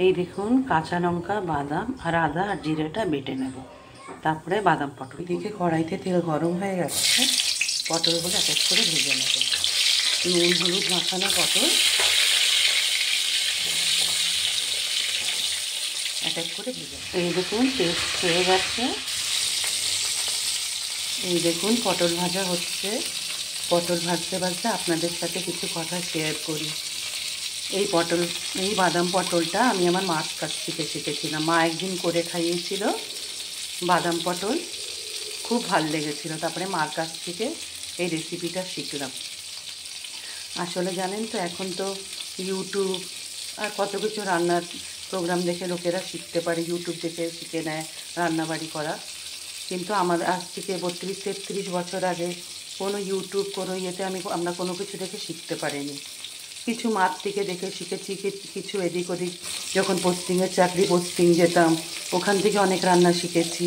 এই দেখুন কাঁচা লঙ্কা, বাদাম আর আদা আর জিরেটা বেটে নেব। তারপরে বাদাম পটল। এদিকে কড়াইতে তেল গরম হয়ে গেছে, পটলগুলো এক এক করে ভেজে নেব। নুন হলুদ মাখানো পটল এক এক করে ভেজে। এই দেখুন পেস্ট হয়ে গেছে। এই দেখুন পটল ভাজা হচ্ছে। পটল ভাজতে ভাজতে আপনাদের সাথে কিছু কথা শেয়ার করি। এই বাদাম পটলটা আমি আমার মার কাছ থেকে শিখেছিলাম। মা একদিন করে খাইয়েছিল বাদাম পটল, খুব ভালো লেগেছিলো। তারপরে মার কাছ থেকে এই রেসিপিটা শিখলাম। আসলে জানেন তো, এখন তো ইউটিউব আর কত কিছু রান্নার প্রোগ্রাম দেখে লোকেরা শিখতে পারে, ইউটিউব দেখে শিখে নেয় রান্নাবাড়ি করা। কিন্তু আমার আজ থেকে 32-33 বছর আগে কোনো ইউটিউব কোনো ইয়েতে আমরা কোনো কিছু দেখে শিখতে পারিনি। কিছু মার থেকে দেখে শিখেছি, কিছু এদিক ওদিক যখন পোস্টিংয়ের চাকরি পোস্টিং যেতাম ওখান থেকে অনেক রান্না শিখেছি।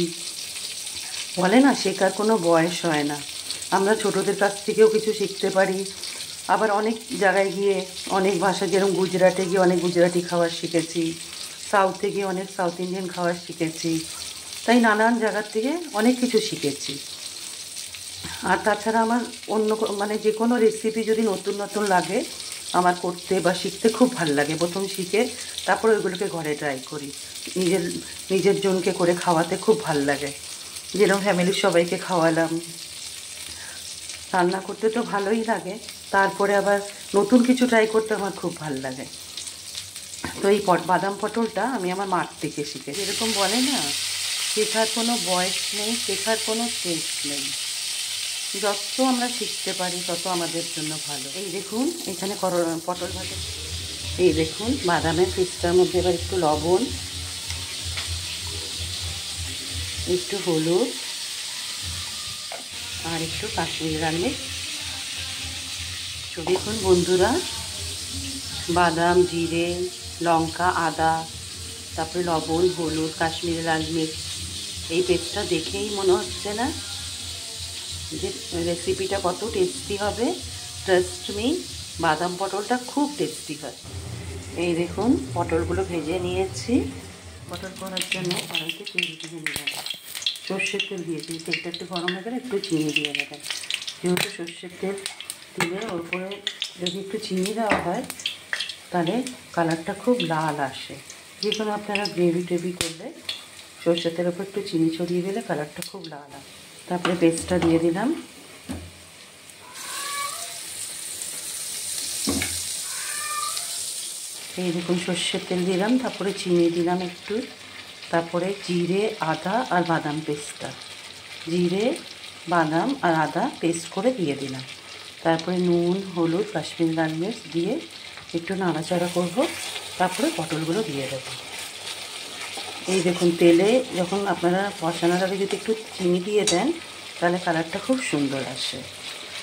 বলে না, শেখার কোনো বয়স হয় না। আমরা ছোটদের কাছ থেকেও কিছু শিখতে পারি। আবার অনেক জায়গায় গিয়ে অনেক ভাষা, যেরকম গুজরাটে গিয়ে অনেক গুজরাটি খাবার শিখেছি, সাউথে গিয়ে অনেক সাউথ ইন্ডিয়ান খাবার শিখেছি। তাই নানান জায়গার থেকে অনেক কিছু শিখেছি। আর তাছাড়া আমার অন্য যে কোনো রেসিপি যদি নতুন নতুন লাগে আমার করতে বা শিখতে খুব ভালো লাগে। প্রথম শিখে তারপরে ওইগুলোকে ঘরে ট্রাই করি। নিজের জনকে করে খাওয়াতে খুব ভালো লাগে। যেরকম ফ্যামিলির সবাইকে খাওয়ালাম। রান্না করতে তো ভালোই লাগে, তারপরে আবার নতুন কিছু ট্রাই করতে আমার খুব ভালো লাগে। তো এই বাদাম পটলটা আমি আমার মার থেকে শিখেছি। এরকম বলে না, শেখার কোনো বয়স নেই, শেখার কোনো শেষ নেই। যত আমরা শিখতে পারি তত আমাদের জন্য ভালো। এই দেখুন এখানে পটল ভাজা। এই দেখুন বাদামের পিস্তার মধ্যে এবার একটু লবণ, একটু হলুদ আর একটু কাশ্মীরি লাল মির্চ। দেখুন বন্ধুরা, বাদাম, জিরে, লঙ্কা, আদা, তারপরে লবণ, হলুদ, কাশ্মীরি লাল মির্চ, এই পেস্টটা দেখেই মনে হচ্ছে না যে রেসিপিটা কত টেস্টি হবে। ট্রাস্ট মি, বাদাম পটলটা খুব টেস্টি হয়। এই দেখুন পটলগুলো ভেজে নিয়েছি। পটল করার জন্য কড়াইতে তেল দিয়ে নিলাম, সর্ষের তেল দিয়েছি। তেলটা একটু গরম হয়ে গেলে একটু চিনি দিয়ে দেবেন। যেহেতু সর্ষের তেল দিলে ওর উপরে যদি একটু চিনি দেওয়া হয় তাহলে কালারটা খুব লাল আসে। যে কোনো আপনারা গ্রেভি টেভি করলে সর্ষের তেলের উপর একটু চিনি ছড়িয়ে দিলে কালারটা খুব লাল আসে। তারপরে পেস্টটা দিয়ে দিলাম। এই দেখুন সর্ষের তেল দিলাম, তারপরে চিনি দিলাম একটু, তারপরে জিরে, আদা আর বাদাম পেস্টটা, জিরে, বাদাম আর আদা পেস্ট করে দিয়ে দিলাম। তারপরে নুন, হলুদ, কাশ্মীরি লাল মির্চ দিয়ে একটু নাড়াচাড়া করব। তারপরে পটলগুলো দিয়ে দেবো। এই দেখুন তেলে যখন আপনারা বসানোর আগে যদি একটু চিনি দিয়ে দেন তাহলে কালারটা খুব সুন্দর আসে।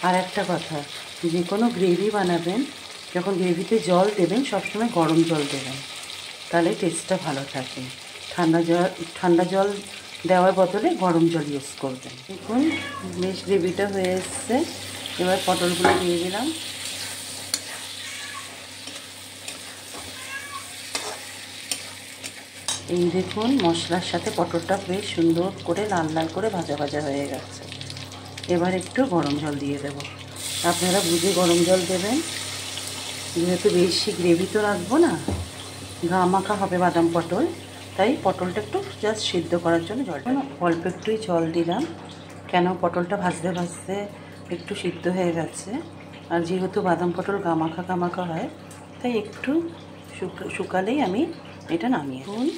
আর একটা কথা, যে কোনো গ্রেভি বানাবেন যখন গ্রেভিতে জল দেবেন সবসময় গরম জল দেবেন, তাহলে টেস্টটা ভালো থাকে। ঠান্ডা জল দেওয়ার বদলে গরম জল ইউজ করবেন। দেখুন বেশ গ্রেভিটা হয়ে এসছে। এবার পটলগুলো দিয়ে দিলাম। এই দেখুন মশলার সাথে পটলটা বেশ সুন্দর করে লাল লাল করে ভাজা ভাজা হয়ে গেছে। এবার একটু গরম জল দিয়ে দেব। আপনারা বুঝে গরম জল দেবেন, যেহেতু বেশি গ্রেভি তো রাখবো না, গা মাখা হবে বাদাম পটল, তাই পটলটা একটু জাস্ট সিদ্ধ করার জন্য জলটা অল্প একটুই জল দিলাম। কেন পটলটা ভাজতে ভাজতে একটু সিদ্ধ হয়ে গেছে। আর যেহেতু বাদাম পটল গা মাখা হয় তাই একটু শুকালেই আমি এটা নামিয়ে দিই।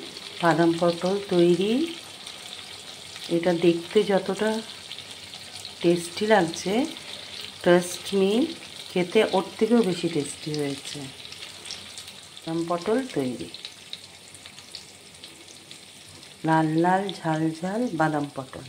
বাদাম পটল তৈরি। এটা দেখতে যতটা টেস্টি লাগছে, ট্রাস্ট মি খেতে ওর থেকেও বেশি টেস্টি হয়েছে। বাদাম পটল তৈরি, লাল লাল ঝাল ঝাল বাদাম পটল।